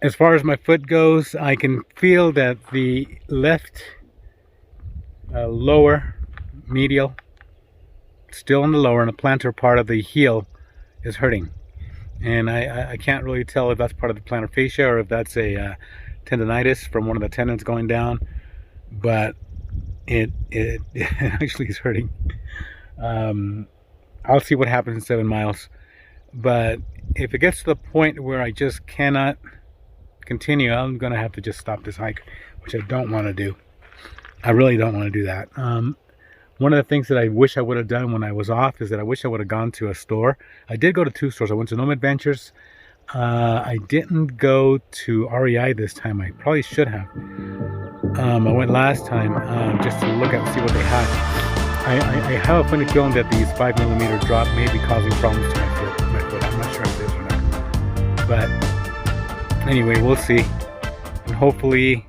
As far as my foot goes, I can feel that the left lower medial, still in the lower, and the plantar part of the heel is hurting. And I can't really tell if that's part of the plantar fascia or if that's a tendonitis from one of the tendons going down, but it actually is hurting. I'll see what happens in 7 miles, but if it gets to the point where I just cannot continue, I'm gonna have to just stop this hike, which I don't want to do. I really don't want to do that. One of the things that I wish I would have done when I was off is that I wish I would have gone to a store. I did go to 2 stores. I went to Gnome Adventures. I didn't go to REI this time. I probably should have. I went last time just to look at see what they had. I have a funny feeling that these 5mm drop may be causing problems to my foot. I'm not sure if it is or not. But anyway, we'll see. And hopefully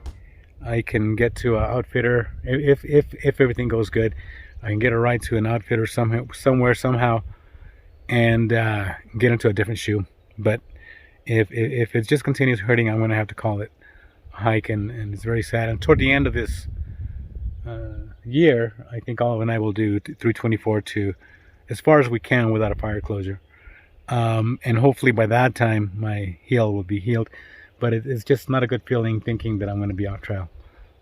I can get to an outfitter. If everything goes good, I can get a ride to an outfitter somewhere somehow and get into a different shoe. But if it just continues hurting, I'm going to have to call it a hike, and it's very sad. And toward the end of this year, I think Olive and I will do 324 to as far as we can without a fire closure. And hopefully by that time my heel will be healed. But it's just not a good feeling thinking that I'm going to be off trail.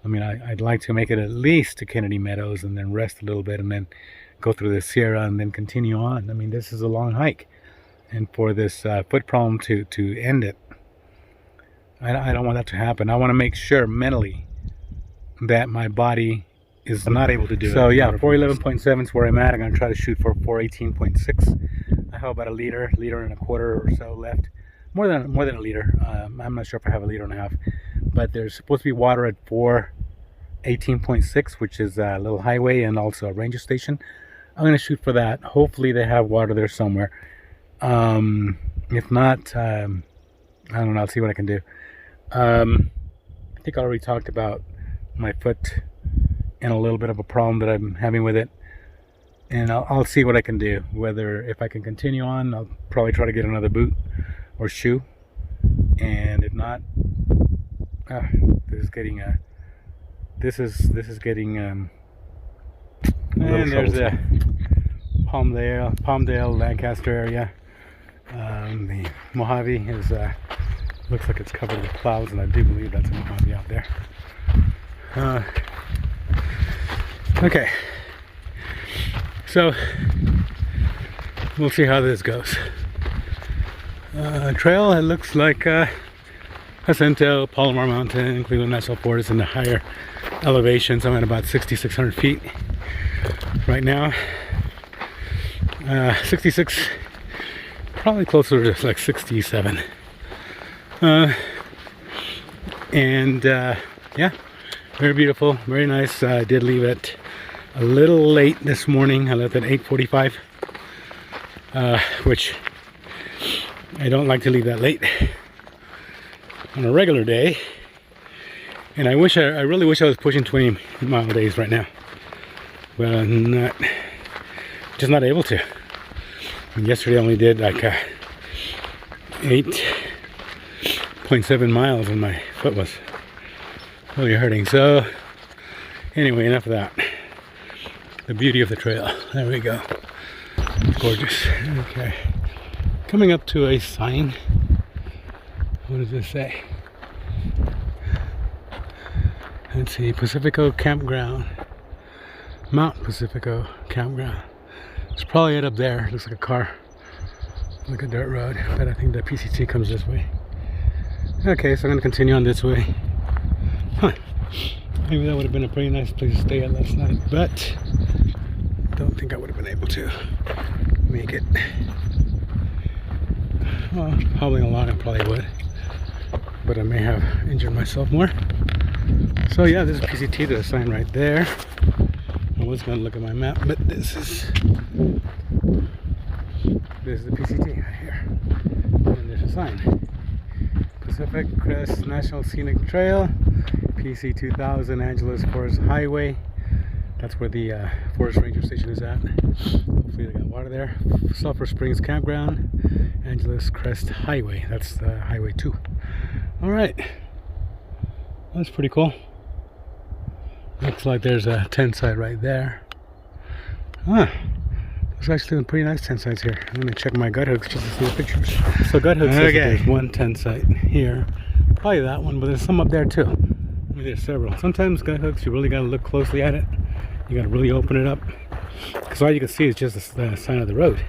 I mean, I'd like to make it at least to Kennedy Meadows and then rest a little bit and then go through the Sierra and then continue on. I mean, this is a long hike. And for this foot problem to end it, I don't want that to happen. I want to make sure mentally that my body is not able to do it. So yeah, 411.7 is where I'm at. I'm going to try to shoot for 418.6. I have about a liter and a quarter or so left. More than a liter. I'm not sure if I have a liter and a half, but there's supposed to be water at 418.6, which is a little highway and also a ranger station. I'm going to shoot for that. Hopefully they have water there somewhere. If not, I don't know. I'll see what I can do. I think I already talked about my foot and a little bit of a problem that I'm having with it, and I'll see what I can do. Whether if I can continue on, I'll probably try to get another boot or shoe, and if not, this is getting and there's a Palmdale, Lancaster area. The Mojave is looks like it's covered with clouds, and I do believe that's a Mojave out there. Okay, so we'll see how this goes. Trail, it looks like Jacinto, Palomar Mountain, Cleveland National Forest in the higher elevations. I'm at about 6,600 feet right now. 66, probably closer to like 67. Yeah, very beautiful, very nice. I did leave it a little late this morning. I left at 8:45, which I don't like to leave that late on a regular day. And I really wish I was pushing 20-mile days right now, but I'm just not able to. And yesterday I only did like 8.7 miles, and my foot was really hurting. So anyway, enough of that. The beauty of the trail. There we go. Gorgeous. Okay. Coming up to a sign. What does this say? Let's see. Pacifico Campground. Mount Pacifico Campground. It's probably it up there. It looks like a car. Like a dirt road. But I think the PCT comes this way. Okay, so I'm going to continue on this way. Huh. Maybe that would have been a pretty nice place to stay at last night, but I don't think I would have been able to make it. Well, hobbling along I probably would, but I may have injured myself more. So yeah, this is PCT, there's a sign right there. I was going to look at my map, but this is the PCT right here. And there's a sign. Pacific Crest National Scenic Trail, PC 2000 Angeles Forest Highway. That's where the Forest Ranger Station is at. Hopefully they got water there. Sulphur Springs Campground, Angeles Crest Highway. That's Highway 2. All right, that's pretty cool. Looks like there's a tent site right there. Huh. There's actually some pretty nice tent sites here. I'm gonna check my gut hooks just to see the pictures. So gut hooks says there's one tent site here. Probably that one, but there's some up there too. I mean, there's several. Sometimes gut hooks, you really gotta look closely at it. You gotta really open it up, because all you can see is just the sign of the road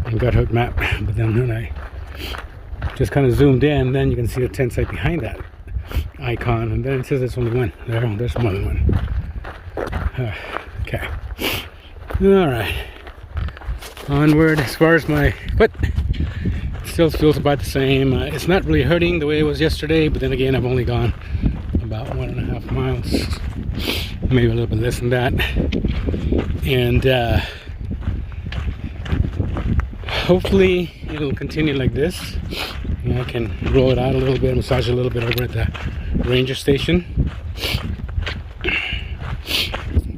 and gut hook map. But then when I just kind of zoomed in, then you can see the tent site behind that icon, and then it says there's only one. There's more than one. Okay. All right. Onward. As far as my foot, still feels about the same. It's not really hurting the way it was yesterday, but then again, I've only gone about 1.5 miles, maybe a little bit less than that, and hopefully it'll continue like this. And I can roll it out a little bit, massage it a little bit over at the ranger station.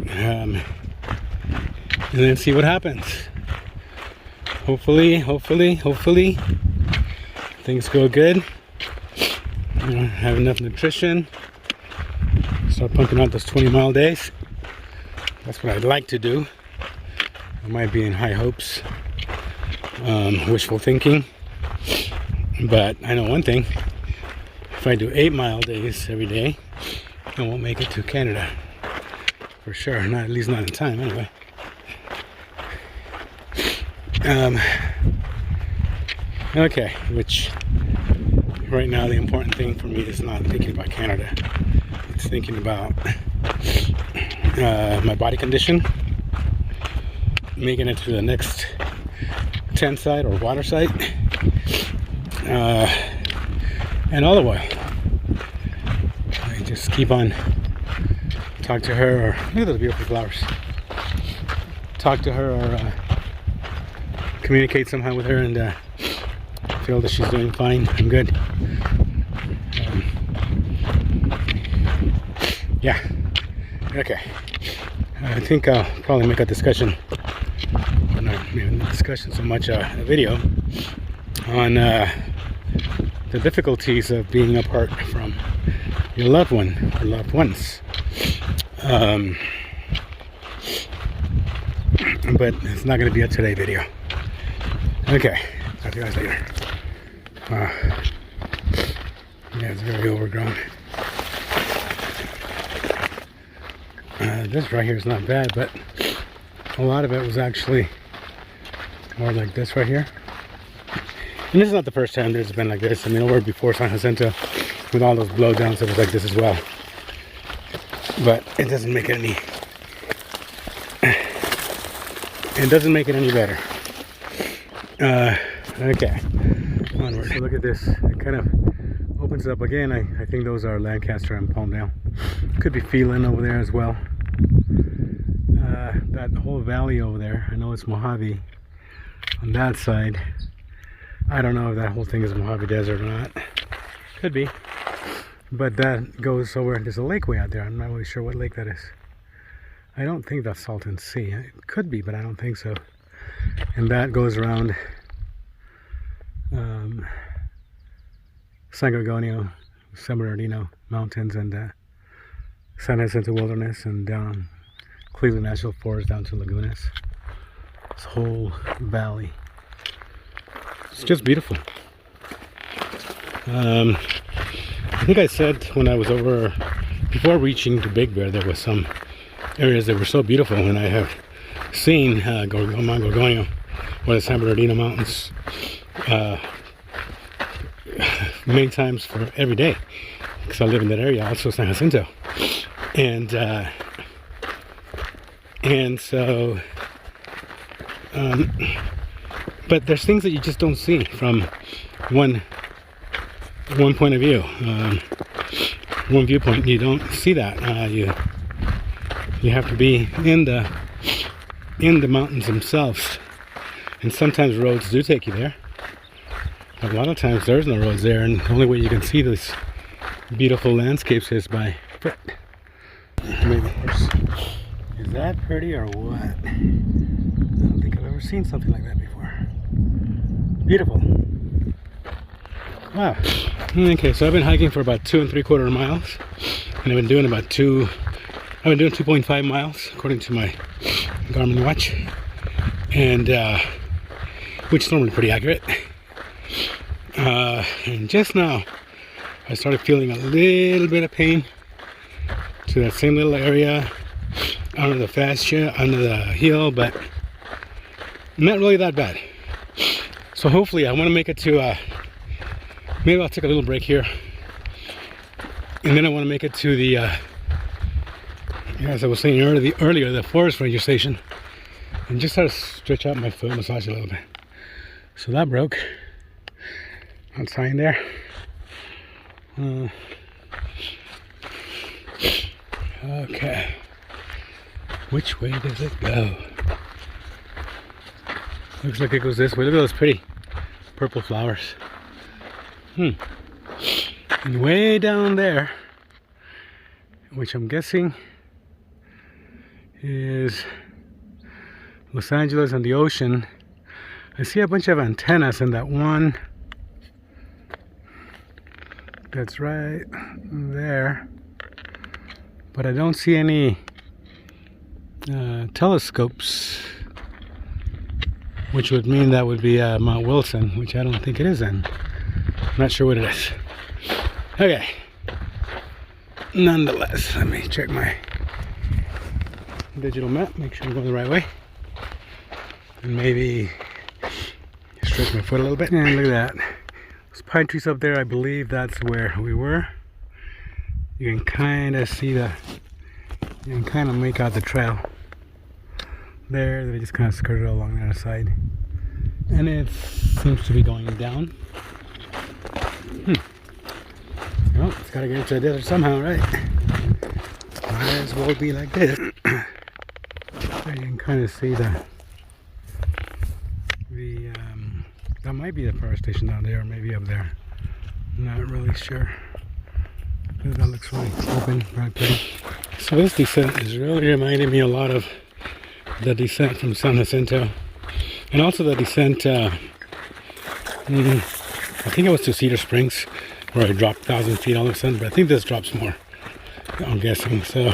And then see what happens. Hopefully things go good. Have enough nutrition. Start pumping out those 20-mile days. That's what I'd like to do. I might be in high hopes, wishful thinking. But I know one thing: if I do 8-mile days every day, I won't make it to Canada for sure. Not, at least not in time, anyway. Okay, which right now the important thing for me is not thinking about Canada. It's thinking about my body condition, making it to the next tent site or water site, and olive oil. I just keep on talk to her, or look at those beautiful flowers. Talk to her or communicate somehow with her, and feel that she's doing fine. I'm good. Yeah. Okay. I think I'll probably make a discussion, or not maybe not discussion so much, a video on the difficulties of being apart from your loved one or loved ones. But it's not going to be a today video. Okay, talk to you guys later. Yeah, it's very overgrown. This right here is not bad, but a lot of it was actually more like this right here. And this is not the first time there's been like this. I mean, over before San Jacinto, with all those blowdowns, it was like this as well. But it doesn't make it any. It doesn't make it any better. Okay. Onward. So look at this. It kind of opens up again. I think those are Lancaster and Palmdale. Could be Phelan over there as well. That whole valley over there, I know it's Mojave on that side. I don't know if that whole thing is Mojave Desert or not. Could be. But that goes over, there's a lake way out there. I'm not really sure what lake that is. I don't think that's Salton Sea. It could be, but I don't think so. And that goes around San Gorgonio, San Bernardino Mountains, and San Jacinto Wilderness, and down Cleveland National Forest down to Lagunas. This whole valley. It's just beautiful. I think I said when I was over, before reaching to Big Bear, there was some areas that were so beautiful, and I have seen Mount Gorgonio or the San Bernardino Mountains many times for every day, because I live in that area, also San Jacinto, and so but there's things that you just don't see from one point of view, one viewpoint. You don't see that. You have to be in the mountains themselves, and sometimes roads do take you there. A lot of times there's no roads there, and the only way you can see this beautiful landscapes is by foot. Maybe is that pretty or what? I don't think I've ever seen something like that before. Beautiful. Wow. Okay, so I've been hiking for about 2 3/4 miles, and I've been doing 2.5 miles according to my Garmin watch, and which is normally pretty accurate. And just now I started feeling a little bit of pain to that same little area under the fascia, under the heel, but not really that bad. So hopefully I want to make it to maybe I'll take a little break here, and then I want to make it to the as I was saying earlier, the forest ranger station, and just try to stretch out my foot, massage a little bit. So that broke. Not sign there. Okay. Which way does it go? Looks like it goes this way. Look at those pretty purple flowers. And way down there, which I'm guessing is Los Angeles and the ocean, I see a bunch of antennas in that one that's right there, but I don't see any telescopes, which would mean that would be Mount Wilson, which I don't think it is then. I'm not sure what it is. Okay. Nonetheless, let me check my digital map, make sure I'm going the right way, and maybe stretch my foot a little bit. And look at that. Those pine trees up there, I believe that's where we were. You can kind of see you can kind of make out the trail there. They just kind of skirted along the other side, and it seems to be going down. Well, it's got to get into the desert somehow, right? Might as well be like this. So you can kind of see that might be the power station down there, or maybe up there. I'm not really sure. That looks really open, right pretty. So this descent is really reminding me a lot of the descent from San Jacinto, and also the descent. I think it was to Cedar Springs, where I dropped 1,000 feet all of a sudden, but I think this drops more, I'm guessing. So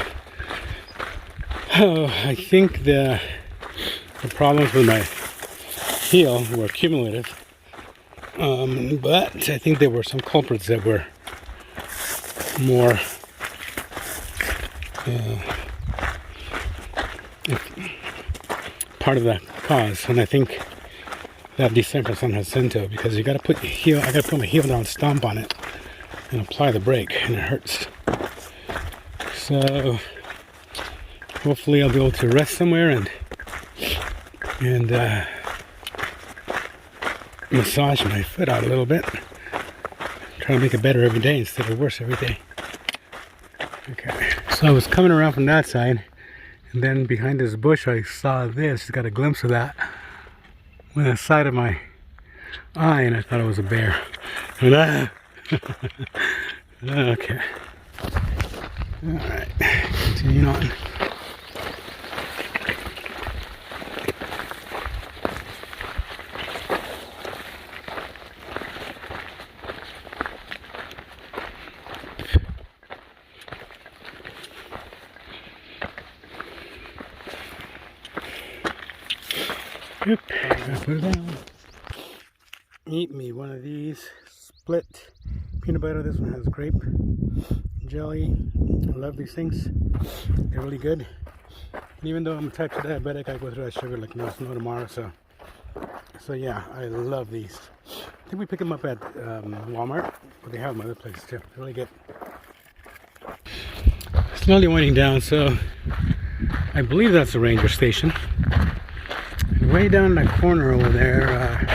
I think the problems with my heel were cumulative, but I think there were some culprits that were more part of the cause, and I think that descent from San Jacinto, because you got to put your heel, I got to put my heel down, stomp on it, and apply the brake, and it hurts. So hopefully I'll be able to rest somewhere and massage my foot out a little bit. Try to make it better every day instead of worse every day. Okay, so I was coming around from that side, and then behind this bush I saw this, got a glimpse of that with the side of my eye, and I thought it was a bear. Okay. Alright, continuing on. Yep, gotta put it down. Eat me one of these split peanut butter. This one has grape jelly. I love these things. They're really good. And even though I'm type 2 diabetic, I go through that sugar like no tomorrow. So yeah, I love these. I think we pick them up at Walmart, but they have them other places too. They're really good. Slowly winding down, so I believe that's the ranger station. And way down in the corner over there,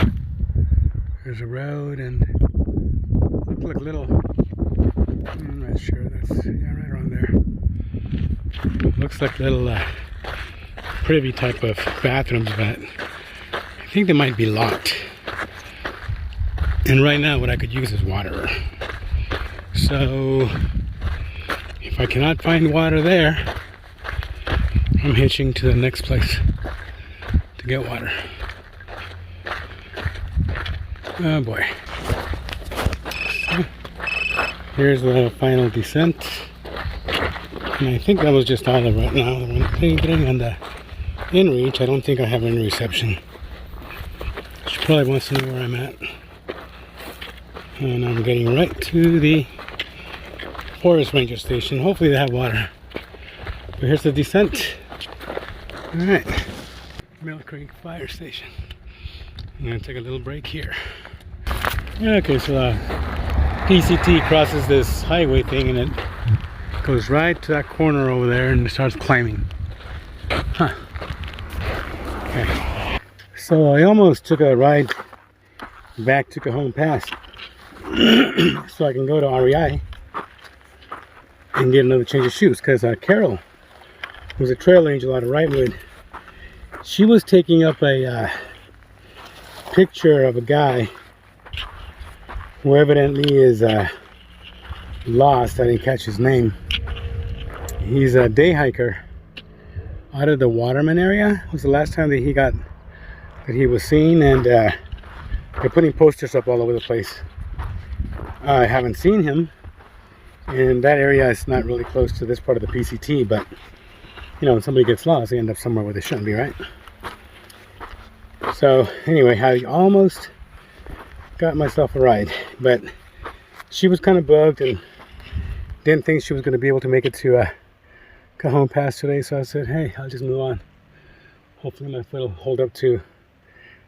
there's a road, and looks like little, I'm not sure, that's, yeah, right around there. Looks like little privy type of bathrooms, but I think they might be locked. And right now what I could use is water. So if I cannot find water there, I'm hitching to the next place to get water. Oh boy. Here's the final descent. And I think that was just all of it right now. Getting on the inReach. I don't think I have any reception. She probably wants to know where I'm at. And I'm getting right to the forest ranger station. Hopefully they have water. But here's the descent. Alright. Mill Creek Fire Station. I'm gonna take a little break here. Okay, so PCT crosses this highway thing and it goes right to that corner over there and it starts climbing. Huh. Okay. So I almost took a ride back to Cajon Pass so I can go to REI and get another change of shoes, because Carol, who's a trail angel out of Wrightwood, she was taking up a picture of a guy who evidently is lost. I didn't catch his name. He's a day hiker out of the Waterman area. It was the last time that he was seen, and they're putting posters up all over the place. I haven't seen him, and that area is not really close to this part of the PCT, but you know, when somebody gets lost, they end up somewhere where they shouldn't be, right? So anyway, I almost got myself a ride, but she was kind of bugged and didn't think she was going to be able to make it to Cajon Pass today, so I said, hey, I'll just move on. Hopefully my foot will hold up to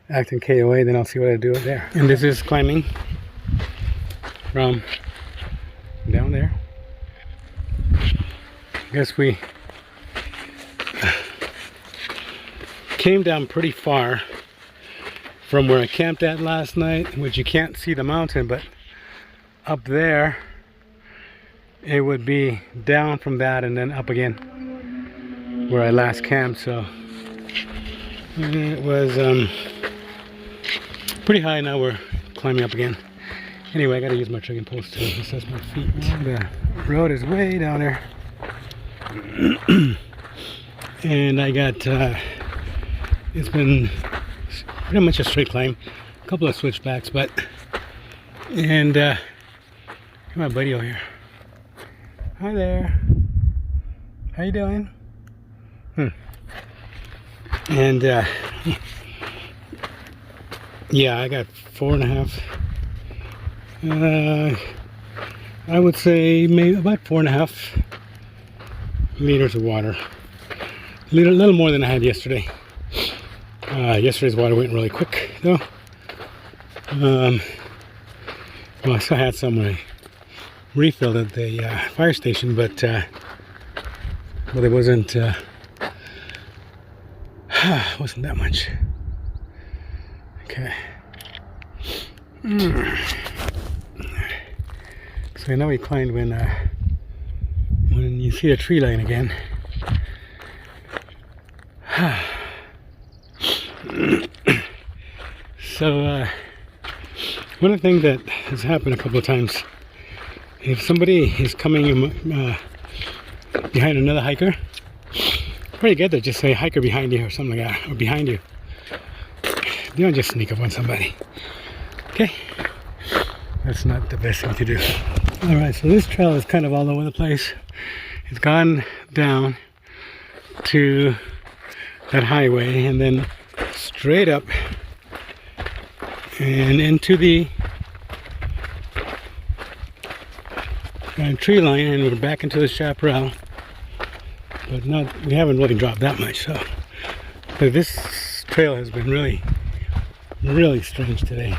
Acton KOA, then I'll see what I do there. And this is climbing from down there. I guess we came down pretty far from where I camped at last night, which you can't see the mountain, but up there it would be down from that and then up again where I last camped. So it was pretty high. Now we're climbing up again. Anyway, I gotta use my trekking post to assess my feet. The road is way down there. And I got it's been pretty much a straight climb, a couple of switchbacks, but and my buddy over here. Hi there, how you doing? And yeah, I got 4.5 I would say maybe about 4.5 liters of water. A little more than I had yesterday. Yesterday's water went really quick though. Well, I still had some when I refilled at the fire station, but it wasn't wasn't that much. Okay. So now we climbed when you see the tree line again. So one of the things that has happened a couple of times, if somebody is coming behind another hiker, pretty good to just say hiker behind you or something like that, or behind you. You don't just sneak up on somebody. Okay, that's not the best thing to do. All right, so this trail is kind of all over the place. It's gone down to that highway and then straight up and into the tree line, and we're back into the chaparral. But we haven't really dropped that much. So, but this trail has been really, really strange today.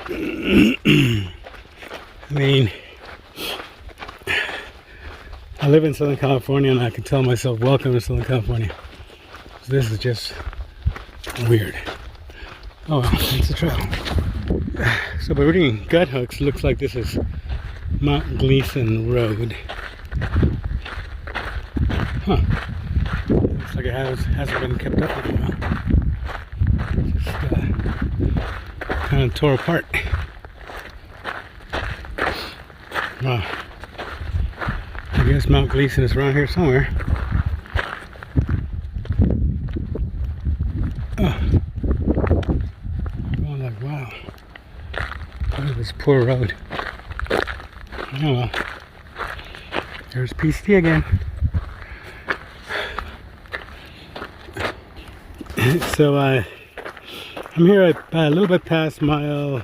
I mean, I live in Southern California and I can tell myself welcome to Southern California. So this is just weird. Oh well, it's a trail. So by reading gut hooks, looks like this is Mount Gleason Road. Huh. Looks like it hasn't been kept up in a while. Just kind of tore apart. Wow. I guess Mount Gleason is around here somewhere. Oh. I'm like, wow. Look at this poor road. Oh well. There's PCT again. So I'm here at a little bit past mile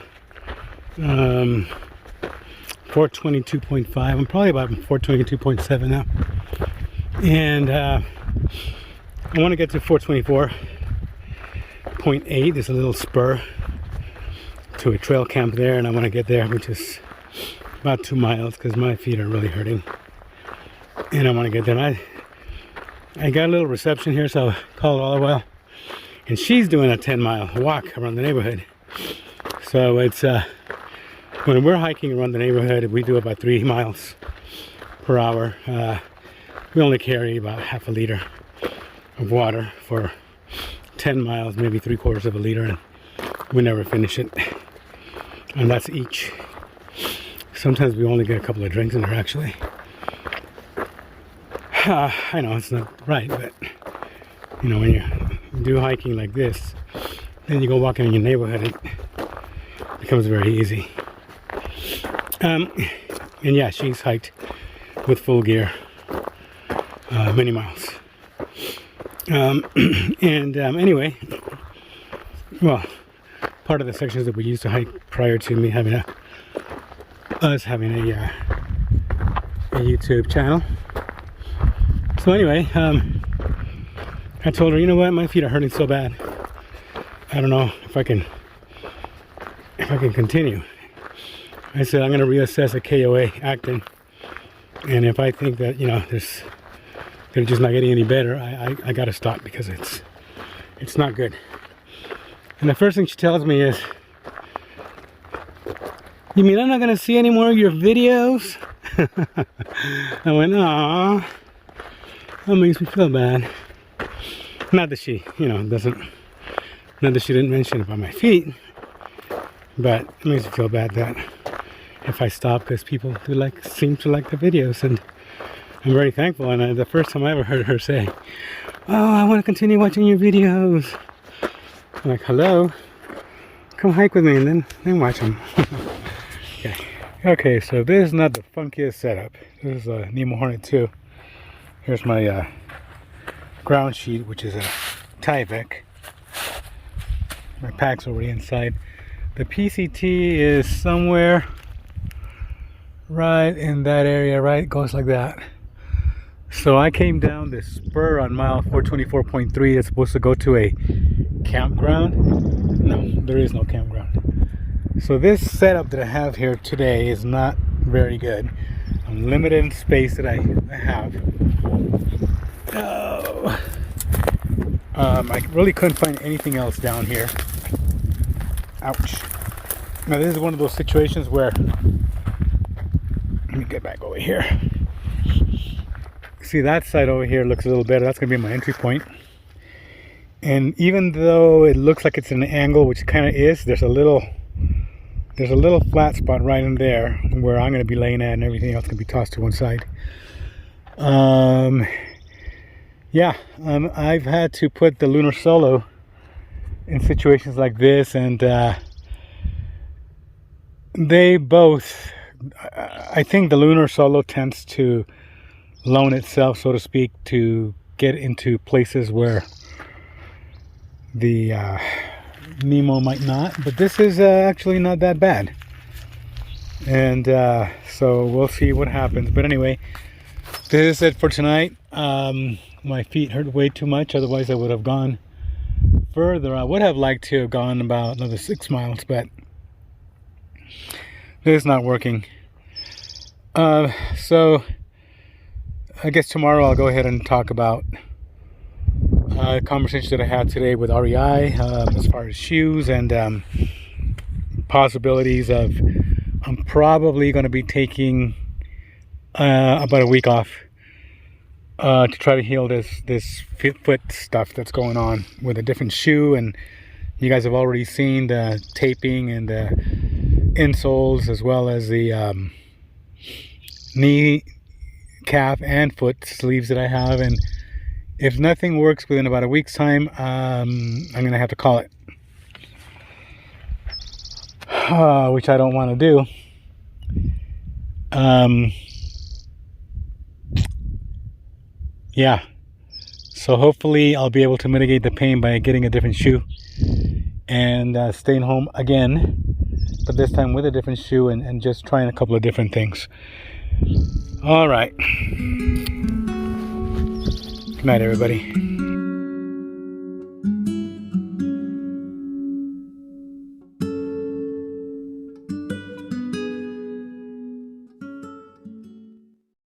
422.5. I'm probably about 422.7 now. And I want to get to 424.8. There's a little spur to a trail camp there, and I want to get there, which is about 2 miles because my feet are really hurting. And I want to get there. I got a little reception here, so I called Oliver, and she's doing a 10-mile walk around the neighborhood. So it's when we're hiking around the neighborhood, we do about 3 miles per hour. We only carry about half a liter of water for 10 miles, maybe 3/4 of a liter, and we never finish it. And that's each. Sometimes we only get a couple of drinks in there, actually. I know it's not right, but you know, when you do hiking like this, then you go walking in your neighborhood, it becomes very easy. And yeah, she's hiked with full gear many miles. Anyway, well, part of the sections that we used to hike prior to me having us having a YouTube channel. So anyway, I told her, you know what, my feet are hurting so bad. I don't know if I can continue. I said I'm going to reassess a KOA acting, and if I think that, you know, they're just not getting any better, I got to stop because it's not good. And the first thing she tells me is, "You mean I'm not going to see any more of your videos?" I went, "Aw, that makes me feel bad." Not that she, you know, not that she didn't mention about my feet, but it makes me feel bad that if I stop, because people do seem to like the videos, and I'm very thankful. And the first time I ever heard her say, "Oh, I want to continue watching your videos," I'm like, hello, come hike with me and then watch them. Okay, so this is not the funkiest setup. This is a Nemo Hornet 2. Here's my ground sheet, which is a Tyvek. My pack's already inside. The PCT is somewhere right in that area, right? It goes like that. So I came down this spur on mile 424.3. It's supposed to go to a campground. No, there is no campground. So this setup that I have here today is not very good. I'm limited in space that I have. Oh. I really couldn't find anything else down here. Ouch. Now this is one of those situations where, let me get back over here. See, that side over here looks a little better. That's gonna be my entry point. And even though it looks like it's an angle, which it kind of is, there's a little flat spot right in there where I'm gonna be laying at, and everything else can be tossed to one side. I've had to put the Lunar Solo in situations like this, and they both, I think the Lunar Solo tends to loan itself, so to speak, to get into places where the Nemo might not, but this is actually not that bad. And so we'll see what happens. But anyway, this is it for tonight. My feet hurt way too much, otherwise I would have gone further. I would have liked to have gone about another 6 miles, but it's not working. So I guess tomorrow I'll go ahead and talk about a conversation that I had today with REI as far as shoes and possibilities of, I'm probably going to be taking about a week off to try to heal this foot stuff that's going on with a different shoe. And you guys have already seen the taping and the insoles, as well as the knee, calf, and foot sleeves that I have. And if nothing works within about a week's time, I'm gonna have to call it, which I don't want to do. Yeah, so hopefully I'll be able to mitigate the pain by getting a different shoe and staying home again, but this time with a different shoe and just trying a couple of different things. All right. Good night, everybody.